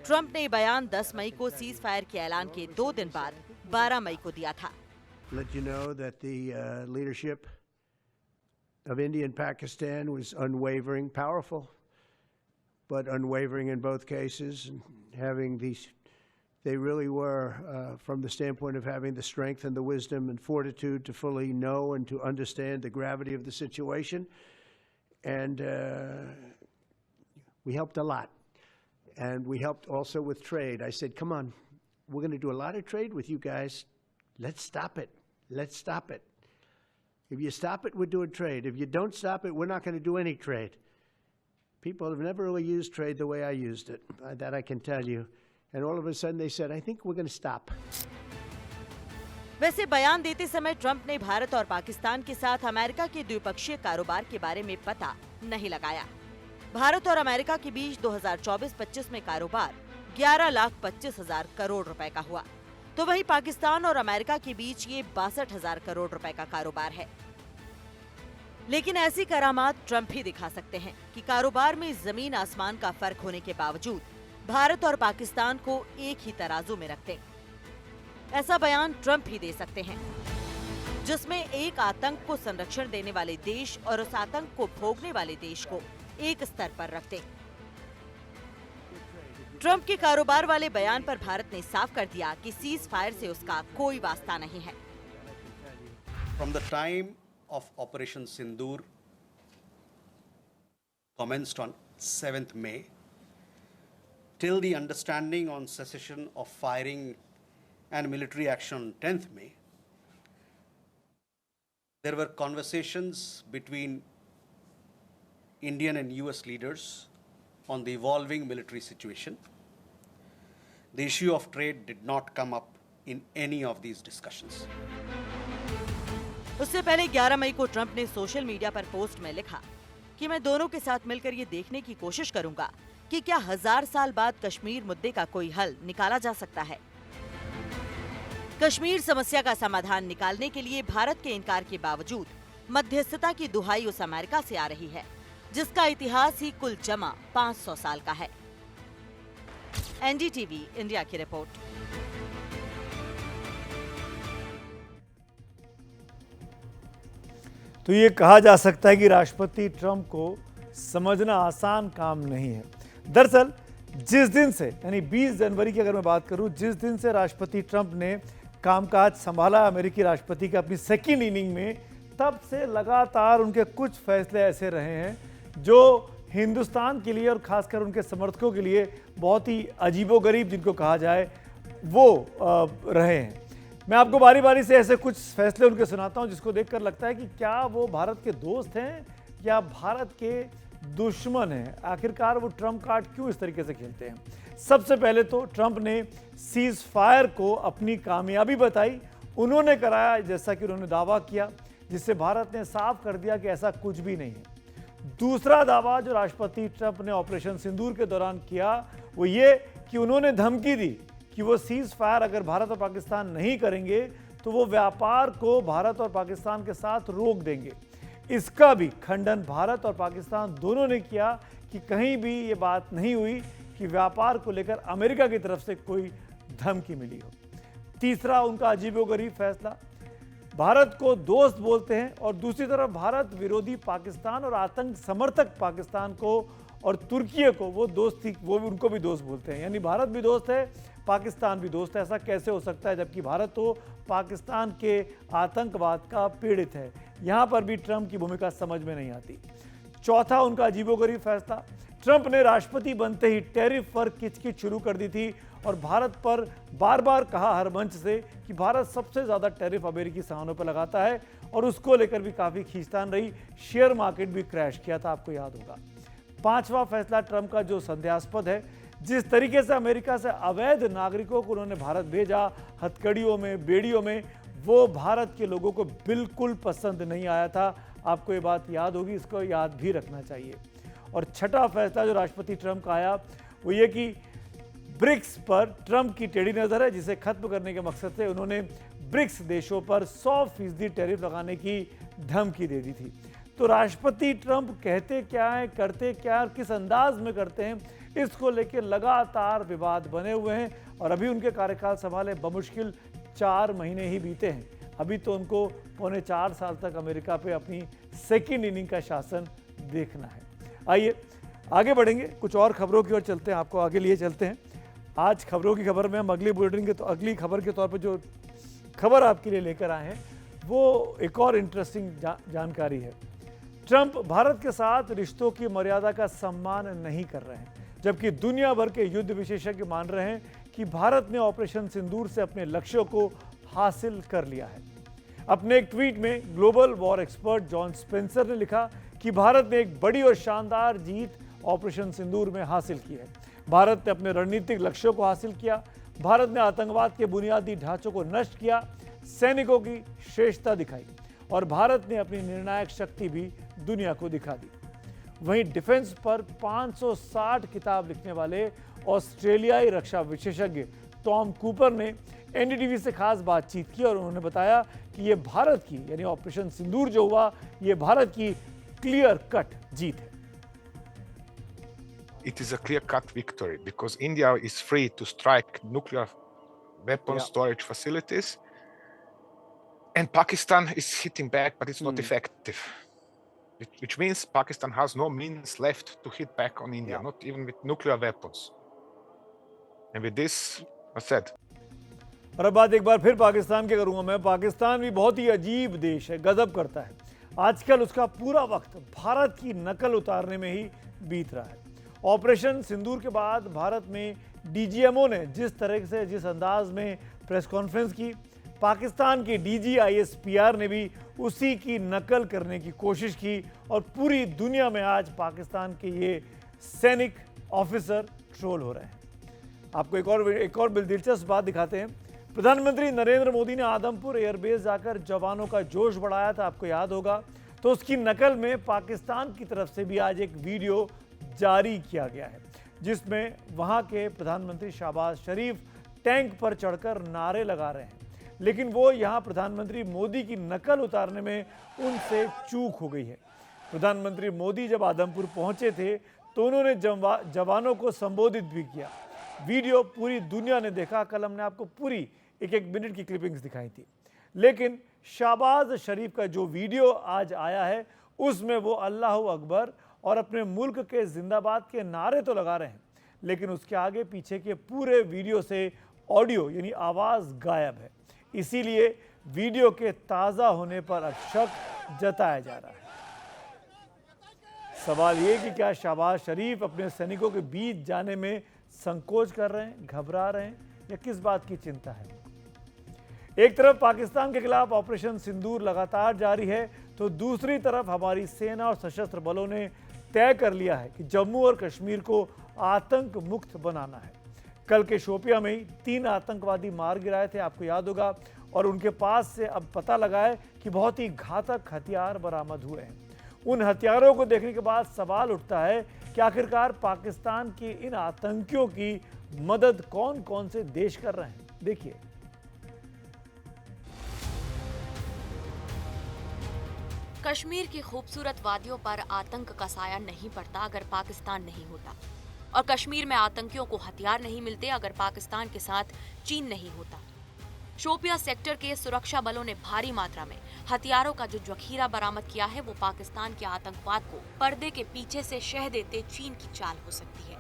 ट्रंप ने बयान 10 मई को सीज फायर के ऐलान के 2 दिन बाद 12 मई को दिया था। Let you know that the leadership of India and Pakistan was unwavering, powerful, but unwavering in both cases, and having these, they really were, from the standpoint of having the strength and the wisdom and fortitude to fully know and to understand the gravity of the situation. And we helped a lot. And we helped also with trade. I said, come on, we're going to do a lot of trade with you guys. Let's stop it. Let's stop it. If you stop it, we're doing trade. If you don't stop it, we're not going to do any trade. People have never really used trade the way I used it. That I can tell you. And all of a sudden they said, I think we're going to stop. वैसे बयान देते समय Trump ने भारत और पाकिस्तान के साथ America के द्विपक्षीय कारोबार के बारे में पता नहीं लगाया। भारत और अमेरिका के बीच 2024-25 में कारोबार 11,25,000 करोड़ रुपए का हुआ, तो वहीं पाकिस्तान और अमेरिका के बीच ये 62,000 करोड़ रुपए का कारोबार है। लेकिन ऐसी करामात ट्रंप ही दिखा सकते हैं कि कारोबार में जमीन आसमान का फर्क होने के बावजूद भारत और पाकिस्तान को एक ही तराजू में रखते। ऐसा बयान ट्रंप ही दे सकते हैं, जिसमें एक आतंक को संरक्षण देने वाले देश और उस आतंक को भोगने वाले देश को एक स्तर पर रखते। ट्रंप के कारोबार वाले बयान पर भारत ने साफ कर दिया कि सीज फायर से उसका कोई वास्ता नहीं है। From the time of Operation Sindoor commenced on 7th May till the understanding on cessation of firing and military action on 10th May, there were conversations between Indian and US leaders on the evolving military situation. The issue of trade did not come up in any of these discussions. उससे पहले 11 मई को Trump ने social media पर post में लिखा कि मैं दोनों के साथ मिलकर ये देखने की कोशिश करूंगा कि क्या 1000 साल बाद कश्मीर मुद्दे का कोई हल निकाला जा सकता है। कश्मीर समस्या का समाधान निकालने के लिए भारत के इनकार के बावजूद मध्यस्थता की दुहाई उस अमेरिका से आ रही है जिसका इतिहास ही कुल जमा 500 साल का है। एनडीटीवी इंडिया की रिपोर्ट। तो ये कहा जा सकता है कि राष्ट्रपति ट्रंप को समझना आसान काम नहीं है। दरअसल जिस दिन से, यानी 20 जनवरी की अगर मैं बात करूं, जिस दिन से राष्ट्रपति ट्रंप ने कामकाज संभाला अमेरिकी राष्ट्रपति का अपनी सेकेंड इनिंग में, तब से लगातार उनके कुछ फैसले ऐसे रहे हैं जो हिंदुस्तान के लिए और खासकर उनके समर्थकों के लिए बहुत ही अजीबोगरीब, जिनको कहा जाए, वो रहे हैं। मैं आपको बारी बारी से ऐसे कुछ फैसले उनके सुनाता हूं जिसको देखकर लगता है कि क्या वो भारत के दोस्त हैं या भारत के दुश्मन हैं। आखिरकार वो ट्रम्प कार्ड क्यों इस तरीके से खेलते हैं? सबसे पहले तो ट्रम्प ने सीज फायर को अपनी कामयाबी बताई। उन्होंने कराया जैसा कि उन्होंने दावा किया, जिससे भारत ने साफ कर दिया कि ऐसा कुछ भी नहीं है। दूसरा दावा जो राष्ट्रपति ट्रंप ने ऑपरेशन सिंदूर के दौरान किया वो ये कि उन्होंने धमकी दी कि वो सीज फायर अगर भारत और पाकिस्तान नहीं करेंगे तो वो व्यापार को भारत और पाकिस्तान के साथ रोक देंगे। इसका भी खंडन भारत और पाकिस्तान दोनों ने किया कि कहीं भी ये बात नहीं हुई कि व्यापार को लेकर अमेरिका की तरफ से कोई धमकी मिली हो। तीसरा उनका अजीबोगरीब फैसला, भारत को दोस्त बोलते हैं और दूसरी तरफ भारत विरोधी पाकिस्तान और आतंक समर्थक पाकिस्तान को और तुर्की को वो दोस्ती वो भी उनको भी दोस्त बोलते हैं। यानी भारत भी दोस्त है, पाकिस्तान भी दोस्त है। ऐसा कैसे हो सकता है जबकि भारत तो पाकिस्तान के आतंकवाद का पीड़ित है? यहाँ पर भी ट्रंप की भूमिका समझ में नहीं आती। चौथा उनका अजीबोगरीब फैसला, ट्रंप ने राष्ट्रपति बनते ही टैरिफ पर किचकिच शुरू कर दी थी और भारत पर बार बार कहा हर मंच से कि भारत सबसे ज़्यादा टैरिफ अमेरिकी सामानों पर लगाता है और उसको लेकर भी काफ़ी खींचतान रही। शेयर मार्केट भी क्रैश किया था, आपको याद होगा। पांचवा फैसला ट्रंप का जो संदेहास्पद है, जिस तरीके से अमेरिका से अवैध नागरिकों को उन्होंने भारत भेजा हथकड़ियों में बेड़ियों में, वो भारत के लोगों को बिल्कुल पसंद नहीं आया था। आपको ये बात याद होगी, इसको याद भी रखना चाहिए। और छठा फैसला जो राष्ट्रपति ट्रंप का आया वो ये कि ब्रिक्स पर ट्रंप की टेढ़ी नजर है, जिसे खत्म करने के मकसद से उन्होंने ब्रिक्स देशों पर 100% टैरिफ लगाने की धमकी दे दी थी। तो राष्ट्रपति ट्रंप कहते क्या हैं, करते क्या और किस अंदाज में करते हैं, इसको लेकर लगातार विवाद बने हुए हैं। और अभी उनके कार्यकाल संभाले बमुश्किल 4 महीने ही बीते हैं। अभी तो उनको पौने 4 साल तक अमेरिका पे अपनी सेकेंड इनिंग का शासन देखना है। आइए आगे बढ़ेंगे, कुछ और खबरों की ओर चलते हैं, आपको आगे लिए चलते हैं। आज खबरों की खबर में हम अगली बुलेटिन के तो अगली खबर के तौर पर जो खबर आपके लिए लेकर आए हैं वो एक और इंटरेस्टिंग जानकारी है। ट्रंप भारत के साथ रिश्तों की मर्यादा का सम्मान नहीं कर रहे हैं, जबकि दुनिया भर के युद्ध विशेषज्ञ मान रहे हैं कि भारत ने ऑपरेशन सिंदूर से अपने लक्ष्यों को हासिल कर लिया है। अपने एक ट्वीट में global war expert John Spencer ने लिखा कि भारत ने एक बड़ी और शानदार जीत ऑपरेशन सिंदूर में हासिल की है। भारत ने अपने रणनीतिक लक्ष्यों को हासिल किया, भारत ने आतंकवाद के बुनियादी ढांचों को नष्ट किया, सैनिकों की श्रेष्ठता दिखाई और भारत ने अपनी निर्णायक शक्ति भी दुनिया को दिखा दी। वहीं डिफेंस पर 560 किताब लिखने वाले ऑस्ट्रेलियाई रक्षा विशेषज्ञ टॉम कूपर ने एनडीटीवी से खास बातचीत की और उन्होंने बताया कि ये भारत की यानी ऑपरेशन सिंदूर जो हुआ ये भारत की क्लियर कट जीत है। It is a clear-cut victory because India is free to strike nuclear weapon storage facilities, and Pakistan is hitting back, but it's not effective. Which means Pakistan has no means left to hit back on India, not even with nuclear weapons. And with this, I said. और अब बात एक बार फिर पाकिस्तान के करूंगा मैं। पाकिस्तान भी बहुत ही अजीब देश है, गजब करता है। आजकल उसका पूरा वक्त भारत की नकल उतारने में ही बीत रहा है। ऑपरेशन सिंदूर के बाद भारत में डीजीएमओ ने जिस तरह से जिस अंदाज में प्रेस कॉन्फ्रेंस की, पाकिस्तान के डीजीआईएसपीआर ने भी उसी की नकल करने की कोशिश की और पूरी दुनिया में आज पाकिस्तान के ये सैनिक ऑफिसर ट्रोल हो रहे हैं। आपको एक और दिलचस्प बात दिखाते हैं। प्रधानमंत्री नरेंद्र मोदी ने आदमपुर एयरबेस जाकर जवानों का जोश बढ़ाया था, आपको याद होगा। तो उसकी नकल में पाकिस्तान की तरफ से भी आज एक वीडियो जारी किया गया है जिसमें वहां के प्रधानमंत्री शहबाज शरीफ टैंक पर चढ़कर नारे लगा रहे हैं, लेकिन वो यहां प्रधानमंत्री मोदी की नकल उतारने में उनसे चूक हो गई है। प्रधानमंत्री मोदी जब आदमपुर पहुंचे थे तो उन्होंने जवानों को संबोधित भी किया। वीडियो पूरी दुनिया ने देखा। कल हमने आपको पूरी एक मिनट की क्लिपिंग्स दिखाई थी, लेकिन शहबाज शरीफ का जो वीडियो आज आया है उसमें वो अल्लाह अकबर और अपने मुल्क के जिंदाबाद के नारे तो लगा रहे हैं, लेकिन उसके आगे पीछे के पूरे वीडियो से ऑडियो यानी आवाज़ गायब है। इसीलिए वीडियो के ताज़ा होने पर अब शक जताया जा रहा है। सवाल ये कि क्या शहबाज शरीफ अपने सैनिकों के बीच जाने में संकोच कर रहे हैं, घबरा रहे हैं या किस बात की चिंता है? एक तरफ पाकिस्तान के खिलाफ ऑपरेशन सिंदूर लगातार जारी है तो दूसरी तरफ हमारी सेना और सशस्त्र बलों ने तय कर लिया है कि जम्मू और कश्मीर को आतंक मुक्त बनाना है। कल के शोपिया में ही 3 आतंकवादी मार गिराए थे, आपको याद होगा, और उनके पास से अब पता लगा है कि बहुत ही घातक हथियार बरामद हुए हैं। उन हथियारों को देखने के बाद सवाल उठता है कि आखिरकार पाकिस्तान के इन आतंकियों की मदद कौन कौन से देश कर रहे हैं। देखिए, कश्मीर की खूबसूरत वादियों पर आतंक का साया नहीं पड़ता अगर पाकिस्तान नहीं होता, और कश्मीर में आतंकियों को हथियार नहीं मिलते अगर पाकिस्तान के साथ चीन नहीं होता। शोपिया सेक्टर के सुरक्षा बलों ने भारी मात्रा में हथियारों का जो जखीरा बरामद किया है वो पाकिस्तान के आतंकवाद को पर्दे के पीछे से शह देते चीन की चाल हो सकती है,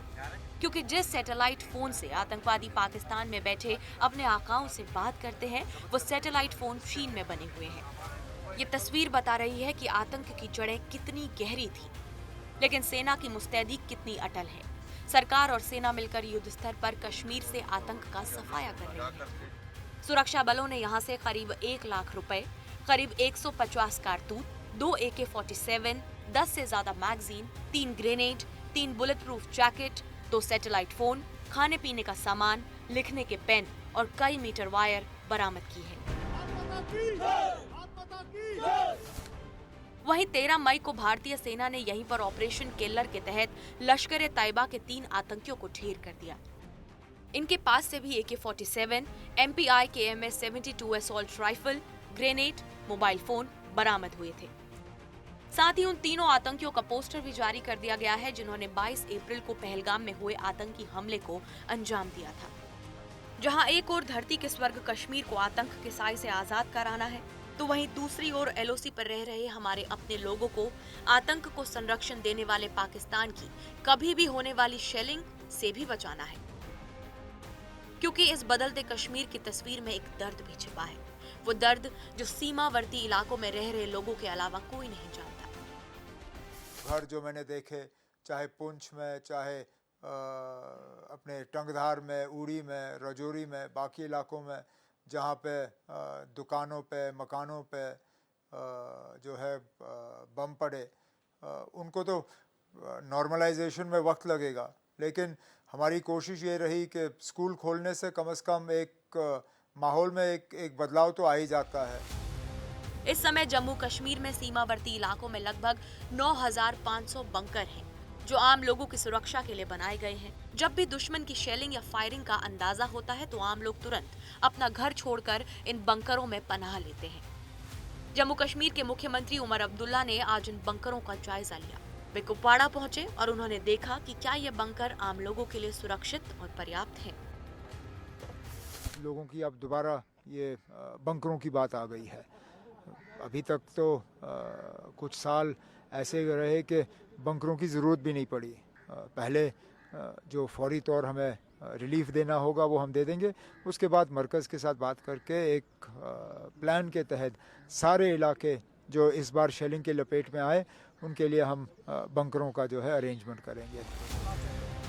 क्योंकि जिस सैटेलाइट फोन से आतंकवादी पाकिस्तान में बैठे अपने आकाओं से बात करते हैं वो सैटेलाइट फोन चीन में बने हुए हैं। ये तस्वीर बता रही है कि आतंक की जड़ें कितनी गहरी थी, लेकिन सेना की मुस्तैदी कितनी अटल है। सरकार और सेना मिलकर युद्ध स्तर पर कश्मीर से आतंक का सफाया कर रही है। सुरक्षा बलों ने यहां से करीब 1 लाख रुपए, करीब 150 कारतूस, 2 AK-47, 10 से ज्यादा magazine, 3 grenade, 3 bullet proof jacket, 2 satellite phone, खाने पीने का सामान, लिखने के पेन और कई मीटर वायर बरामद की है। वहीं 13 मई को भारतीय सेना ने यहीं पर ऑपरेशन केलर के तहत लश्कर ए तैयबा के 3 आतंकियों को ढेर कर दिया। इनके पास से भी AK-47, MPI KMS 72 assault rifle, grenade, mobile phone बरामद हुए थे। साथ ही उन तीनों आतंकियों का पोस्टर भी जारी कर दिया गया है जिन्होंने 22 अप्रैल को पहलगाम में हुए आतंकी हमले को अंजाम दिया था। जहां एक ओर धरती के स्वर्ग कश्मीर को आतंक के साए से आजाद कराना है, तो वहीं दूसरी ओर LOC पर रह रहे हमारे अपने लोगों को आतंक को संरक्षण देने वाले पाकिस्तान की कभी भी होने वाली शेलिंग से भी बचाना है, क्योंकि इस बदलते कश्मीर की तस्वीर में एक दर्द भी छिपा है। वो दर्द जो सीमावर्ती इलाकों में रह रहे लोगों के अलावा कोई नहीं जानता। घर जो मैंने देखे, चाहे पुंछ में, चाहे अपने टंगधार में, उड़ी में, रजौरी में, बाकी इलाकों में जहाँ पे दुकानों पे, मकानों पे जो है बम पड़े, उनको तो नॉर्मलाइजेशन में वक्त लगेगा, लेकिन हमारी कोशिश ये रही कि स्कूल खोलने से कम एक माहौल में एक बदलाव तो आ ही जाता है। इस समय जम्मू कश्मीर में सीमावर्ती इलाकों में लगभग 9,500 बंकर हैं, जो आम लोगों की सुरक्षा के लिए बनाए गए हैं। जब भी दुश्मन की शेलिंग या फायरिंग का अंदाजा होता है तो आम लोग तुरंत अपना घर छोड़कर इन बंकरों में पनाह लेते हैं। जम्मू कश्मीर के मुख्यमंत्री उमर अब्दुल्ला ने आज इन बंकरों का जायजा लिया। वे कुपवाड़ा पहुंचे और उन्होंने देखा कि क्या ये बंकर आम लोगों के लिए सुरक्षित और पर्याप्त हैं। लोगों की अब दोबारा ये बंकरों की बात आ गई है। अभी तक तो कुछ साल ऐसे रहे कि बंकरों की ज़रूरत भी नहीं पड़ी। पहले जो फौरी तौर हमें रिलीफ देना होगा वो हम दे देंगे, उसके बाद मरकज़ के साथ बात करके एक प्लान के तहत सारे इलाके जो इस बार शेलिंग के लपेट में आए उनके लिए हम बंकरों का जो है अरेंजमेंट करेंगे।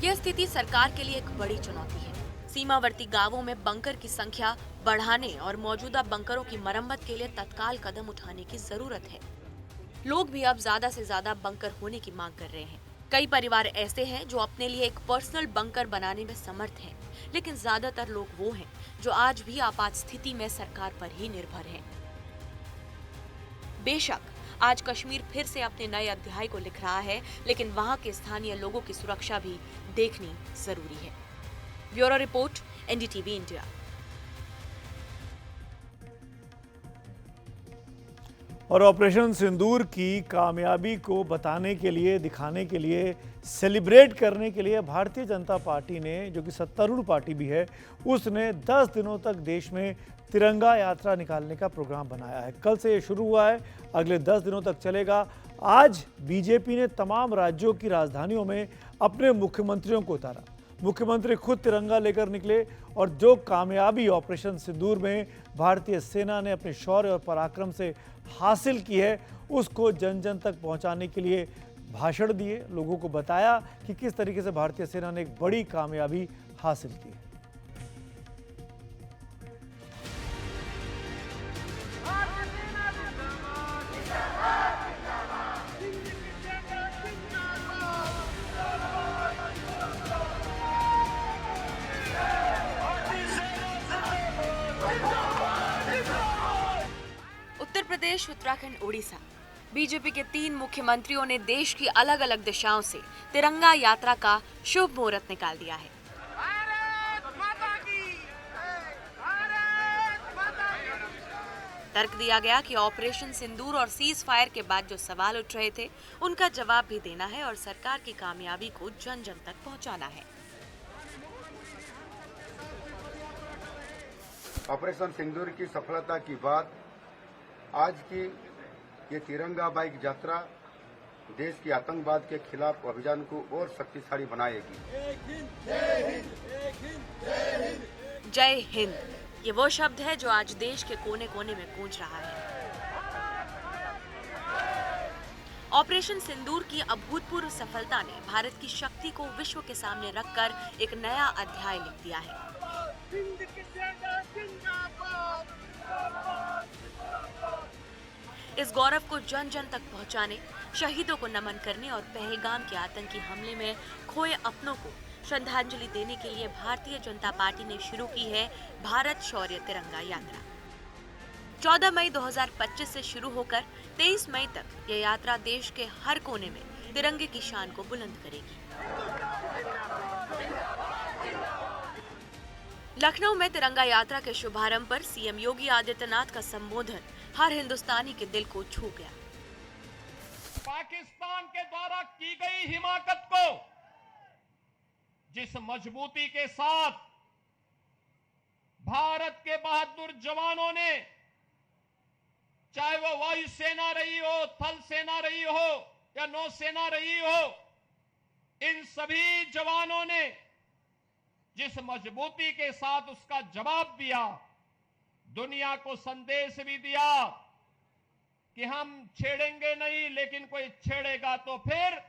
यह स्थिति सरकार के लिए एक बड़ी चुनौती है। सीमावर्ती गांवों में बंकर की संख्या बढ़ाने और मौजूदा बंकरों की मरम्मत के लिए तत्काल कदम उठाने की जरूरत है। लोग भी अब ज्यादा से ज्यादा बंकर होने की मांग कर रहे हैं। कई परिवार ऐसे हैं जो अपने लिए एक पर्सनल बंकर बनाने में समर्थ हैं, लेकिन ज्यादातर लोग वो हैं जो आज भी आपात स्थिति में सरकार पर ही निर्भर हैं। बेशक आज कश्मीर फिर से अपने नए अध्याय को लिख रहा है, लेकिन वहां के स्थानीय लोगों की सुरक्षा भी देखनी जरूरी है। Bureau report, NDTV India. और ऑपरेशन सिंदूर की कामयाबी को बताने के लिए, दिखाने के लिए, सेलिब्रेट करने के लिए भारतीय जनता पार्टी ने, जो कि सत्तारूढ़ पार्टी भी है, उसने 10 दिनों तक देश में तिरंगा यात्रा निकालने का प्रोग्राम बनाया है। कल से ये शुरू हुआ है, अगले 10 दिनों तक चलेगा। आज बीजेपी ने तमाम राज्यों की राजधानियों में अपने मुख्यमंत्रियों को उतारा। मुख्यमंत्री खुद तिरंगा लेकर निकले और जो कामयाबी ऑपरेशन सिंदूर में भारतीय सेना ने अपने शौर्य और पराक्रम से हासिल की है, उसको जन जन तक पहुंचाने के लिए भाषण दिए, लोगों को बताया कि किस तरीके से भारतीय सेना ने एक बड़ी कामयाबी हासिल की है। प्रदेश, उत्तराखंड, उड़ीसा, बीजेपी के 3 मुख्यमंत्रियों ने देश की अलग अलग दिशाओं से तिरंगा यात्रा का शुभ मुहूर्त निकाल दिया है। तर्क दिया गया कि ऑपरेशन सिंदूर और सीज फायर के बाद जो सवाल उठ रहे थे उनका जवाब भी देना है और सरकार की कामयाबी को जन जन तक पहुंचाना है। ऑपरेशन सिंदूर की सफलता की बाद आज की ये तिरंगा बाइक यात्रा देश की आतंकवाद के खिलाफ अभियान को और शक्तिशाली बनाएगी। जय हिंद, ये वो शब्द है जो आज देश के कोने कोने में गूंज रहा है। ऑपरेशन सिंदूर की अभूतपूर्व सफलता ने भारत की शक्ति को विश्व के सामने रखकर एक नया अध्याय लिख दिया है। इस गौरव को जन जन तक पहुंचाने, शहीदों को नमन करने और पहलगाम के आतंकी हमले में खोए अपनों को श्रद्धांजलि देने के लिए भारतीय जनता पार्टी ने शुरू की है भारत शौर्य तिरंगा यात्रा। 14 मई 2025 से शुरू होकर 23 मई तक यह यात्रा देश के हर कोने में तिरंगे की शान को बुलंद करेगी। लखनऊ में तिरंगा यात्रा के शुभारंभ पर सीएम योगी आदित्यनाथ का संबोधन हर हिंदुस्तानी के दिल को छू गया। पाकिस्तान के द्वारा की गई हिमाकत को जिस मजबूती के साथ भारत के बहादुर जवानों ने, चाहे वो वायुसेना रही हो, थल सेना रही हो या नौसेना रही हो, इन सभी जवानों ने जिस मजबूती के साथ उसका जवाब दिया, दुनिया को संदेश भी दिया कि हम छेड़ेंगे नहीं, लेकिन कोई छेड़ेगा तो फिर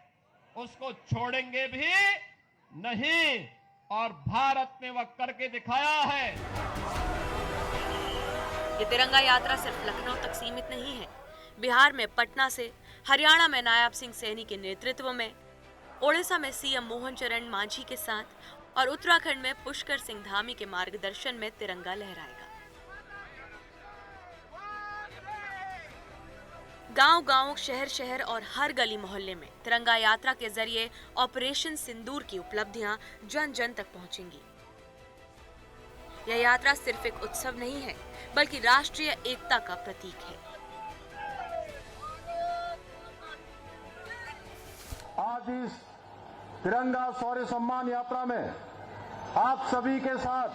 उसको छोड़ेंगे भी नहीं, और भारत ने वह करके दिखाया है। ये तिरंगा यात्रा सिर्फ लखनऊ तक सीमित नहीं है। बिहार में पटना से, हरियाणा में नायब सिंह सैनी के नेतृत्व में, ओडिशा में सीएम मोहन चरण मांझी के साथ और उत्तराखंड में पुष्कर सिंह धामी के मार्गदर्शन में तिरंगा लहराएगा। गांव-गांव, शहर-शहर और हर गली मोहल्ले में तिरंगा यात्रा के जरिए ऑपरेशन सिंदूर की उपलब्धियां जन जन तक पहुंचेंगी। यह यात्रा सिर्फ एक उत्सव नहीं है, बल्कि राष्ट्रीय एकता का प्रतीक है। आज इस तिरंगा शौर्य सम्मान यात्रा में आप सभी के साथ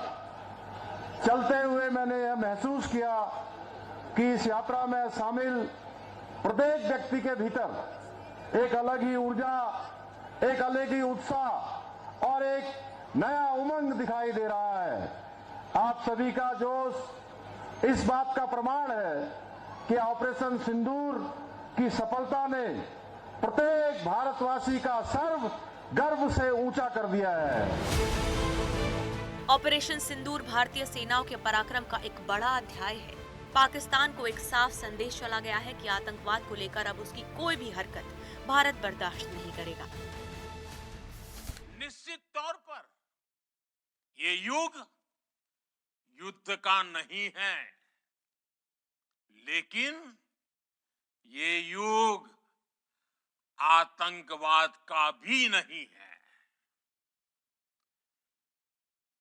चलते हुए मैंने यह महसूस किया कि इस यात्रा में शामिल प्रत्येक व्यक्ति के भीतर एक अलग ही ऊर्जा, एक अलग ही उत्साह और एक नया उमंग दिखाई दे रहा है। आप सभी का जोश इस बात का प्रमाण है कि ऑपरेशन सिंदूर की सफलता ने प्रत्येक भारतवासी का सर्व गर्व से ऊंचा कर दिया है। ऑपरेशन सिंदूर भारतीय सेनाओं के पराक्रम का एक बड़ा अध्याय है। पाकिस्तान को एक साफ संदेश चला गया है कि आतंकवाद को लेकर अब उसकी कोई भी हरकत भारत बर्दाश्त नहीं करेगा। निश्चित तौर पर ये युग युद्ध का नहीं है, लेकिन ये युग आतंकवाद का भी नहीं है।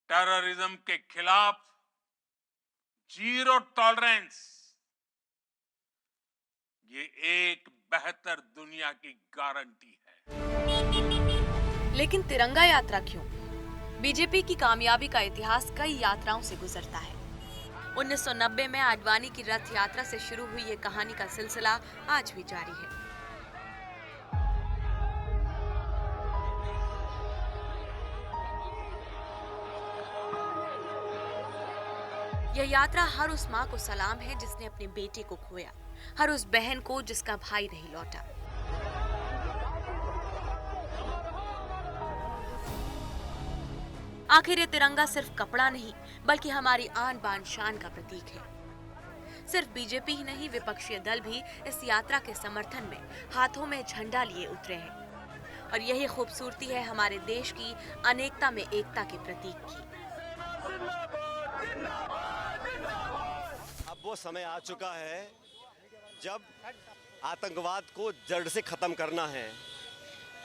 टेररिज्म के खिलाफ जीरो टॉलरेंस, ये एक बेहतर दुनिया की गारंटी है। लेकिन तिरंगा यात्रा क्यों? बीजेपी की कामयाबी का इतिहास कई यात्राओं से गुजरता है। 1990 में आडवाणी की रथ यात्रा से शुरू हुई ये कहानी का सिलसिला आज भी जारी है। यह यात्रा हर उस माँ को सलाम है जिसने अपने बेटे को खोया, हर उस बहन को जिसका भाई नहीं लौटा। आखिर ये तिरंगा सिर्फ कपड़ा नहीं, बल्कि हमारी आन बान शान का प्रतीक है। सिर्फ बीजेपी ही नहीं, विपक्षी दल भी इस यात्रा के समर्थन में हाथों में झंडा लिए उतरे हैं। और यही खूबसूरती है हमारे देश की अनेकता में एकता के प्रतीक की। अब वो समय आ चुका है जब आतंकवाद को जड़ से ख़त्म करना है,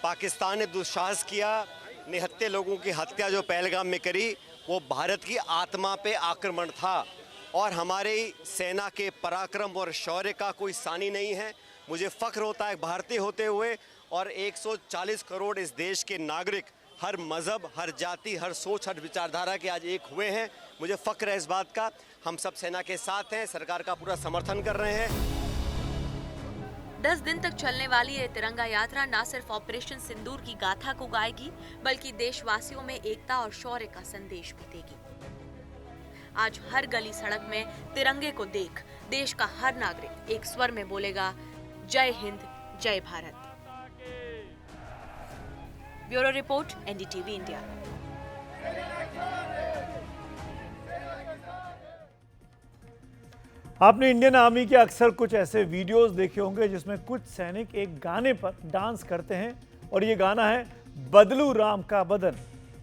पाकिस्तान ने दुस्साहस किया, निहत्थे लोगों की हत्या जो पहलगाम में करी, वो भारत की आत्मा पे आक्रमण था और हमारी सेना के पराक्रम और शौर्य का कोई सानी नहीं है। मुझे फ़ख्र होता है भारतीय होते हुए, और 140 करोड़ इस देश के नागरिक हर मज़हब, हर जाति, हर सोच, हर विचारधारा के आज एक हुए हैं। मुझे फ़ख्र है इस बात का। हम सब सेना के साथ हैं, सरकार का पूरा समर्थन कर रहे हैं। 10 दिन तक चलने वाली ये तिरंगा यात्रा न सिर्फ ऑपरेशन सिंदूर की गाथा को गाएगी, बल्कि देशवासियों में एकता और शौर्य का संदेश भी देगी। आज हर गली सड़क में तिरंगे को देख देश का हर नागरिक एक स्वर में बोलेगा, जय हिंद, जय Bharat. Bureau report, NDTV India. आपने इंडियन आर्मी के अक्सर कुछ ऐसे वीडियोस देखे होंगे जिसमें कुछ सैनिक एक गाने पर डांस करते हैं, और ये गाना है बदलू राम का बदन,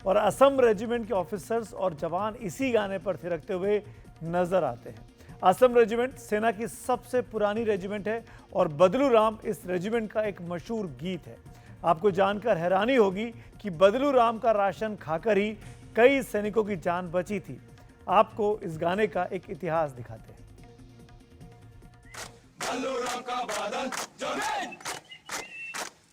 और असम रेजिमेंट के ऑफिसर्स और जवान इसी गाने पर थिरकते हुए नजर आते हैं। असम रेजिमेंट सेना की सबसे पुरानी रेजिमेंट है और बदलू राम इस रेजिमेंट का एक मशहूर गीत है। आपको जानकर हैरानी होगी कि बदलू राम का राशन खाकर ही कई सैनिकों की जान बची थी। आपको इस गाने का एक इतिहास दिखाते हैं। बदलू राम का बदन जमीन,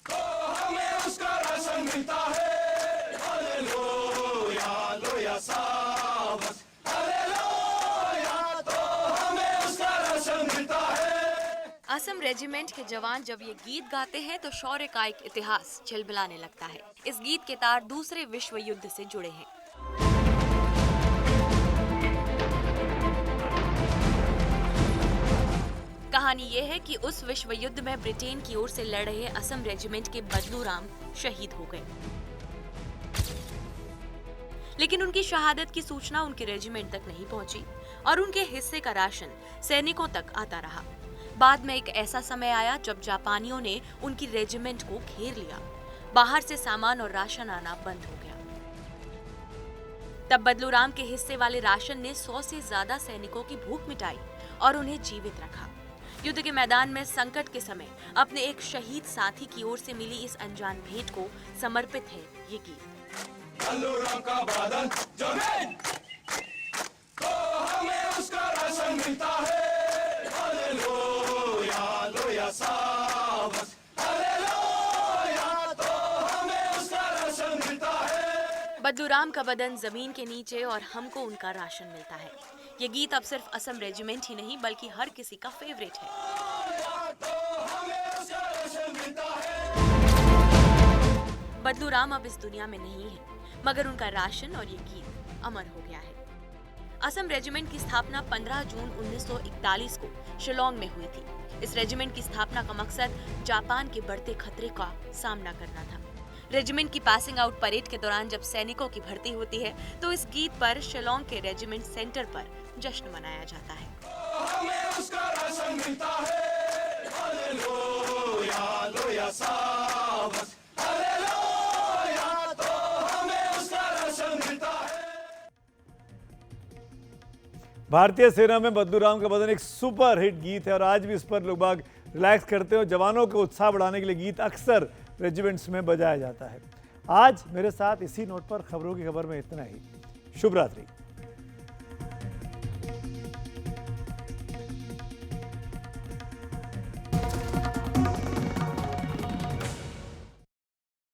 तो हमें उसका राशन मिलता है। हालेलुया, हालेलुया साबस, हालेलुया, तो हमें उसका राशन मिलता है। असम रेजिमेंट के जवान जब ये गीत गाते हैं तो शौर्य का एक इतिहास चिलबिलाने लगता है। इस गीत के तार दूसरे विश्व युद्ध से जुड़े हैं। कहानी ये है कि उस विश्व युद्ध में ब्रिटेन की ओर से लड़ रहे असम रेजिमेंट के बदलू राम शहीद हो गए, लेकिन उनकी शहादत की सूचना उनके रेजिमेंट तक नहीं पहुंची और उनके हिस्से का राशन सैनिकों तक आता रहा। बाद में एक ऐसा समय आया जब जापानियों ने उनकी रेजिमेंट को घेर लिया। बाहर से सामान और राशन आना बंद हो गया। तब बदलू राम के हिस्से वाले राशन ने 100 से ज्यादा सैनिकों की भूख मिटाई और उन्हें जीवित रखा। युद्ध के मैदान में संकट के समय अपने एक शहीद साथी की ओर से मिली इस अनजान भेंट को समर्पित है ये गीत। बदलू राम का बदन जमीन, तो हमें उसका राशन मिलता है। हालेलुया, हालेलुया साबस, हालेलुया, तो हमें उसका राशन मिलता है। बदलू राम का बदन जमीन के नीचे और हमको उनका राशन मिलता है। ये गीत अब सिर्फ असम रेजिमेंट ही नहीं बल्कि हर किसी का फेवरेट है। बदलू राम अब इस दुनिया में नहीं है, मगर उनका राशन और ये गीत अमर हो गया है। असम रेजिमेंट की स्थापना 15 जून 1941 को शिलोंग में हुई थी। इस रेजिमेंट की स्थापना का मकसद जापान के बढ़ते खतरे का सामना करना था। रेजिमेंट की पासिंग आउट परेड के दौरान जब सैनिकों की भर्ती होती है तो इस गीत पर शिलोंग के रेजिमेंट सेंटर पर जश्न मनाया जाता है। हमें उसका राशन मिलता है। हालेलुया, हालेलुया साबस, हालेलुया, तो हमें उसका राशन मिलता है। भारतीय सेना में बदलू राम का बदन एक सुपर हिट गीत है और आज भी इस पर लोग बाग रिलैक्स करते हैं। जवानों को उत्साह बढ़ाने के लिए गीत अक्सर रेजिमेंट्स में बजाया जाता है। आज मेरे साथ इसी नोट पर खबरों की खबर में इतना ही। शुभ रात्रि।